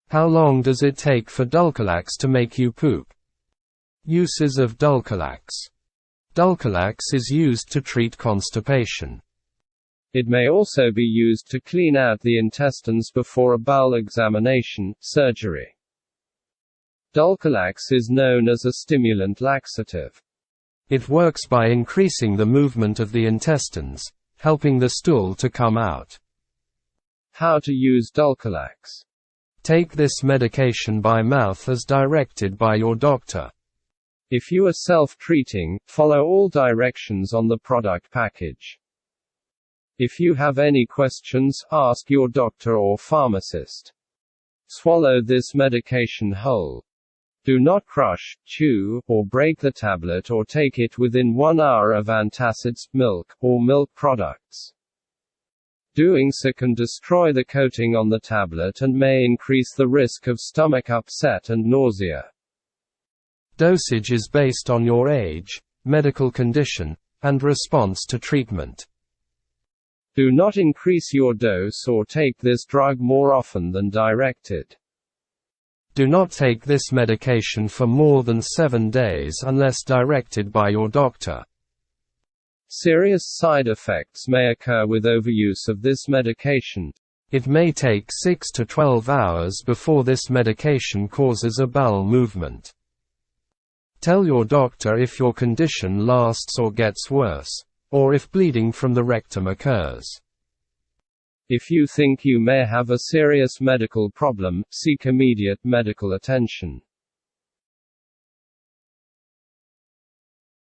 How long does it take for Dulcolax to make you poop? Uses of Dulcolax. Dulcolax is used to treat constipation. It may also be used to clean out the intestines before a bowel examination, surgery. Dulcolax is known as a stimulant laxative. It works by increasing the movement of the intestines, helping the stool to come out. How to use Dulcolax. Take this medication by mouth as directed by your doctor. If you are self-treating, follow all directions on the product package. If you have any questions, ask your doctor or pharmacist. Swallow this medication whole. Do not crush, chew, or break the tablet or take it within 1 hour of antacids, milk, or milk products. Doing so can destroy the coating on the tablet and may increase the risk of stomach upset and nausea. Dosage is based on your age, medical condition, and response to treatment. Do not increase your dose or take this drug more often than directed. Do not take this medication for more than 7 days unless directed by your doctor. Serious side effects may occur with overuse of this medication. It may take 6 to 12 hours before this medication causes a bowel movement. Tell your doctor if your condition lasts or gets worse, or if bleeding from the rectum occurs. If you think you may have a serious medical problem, seek immediate medical attention.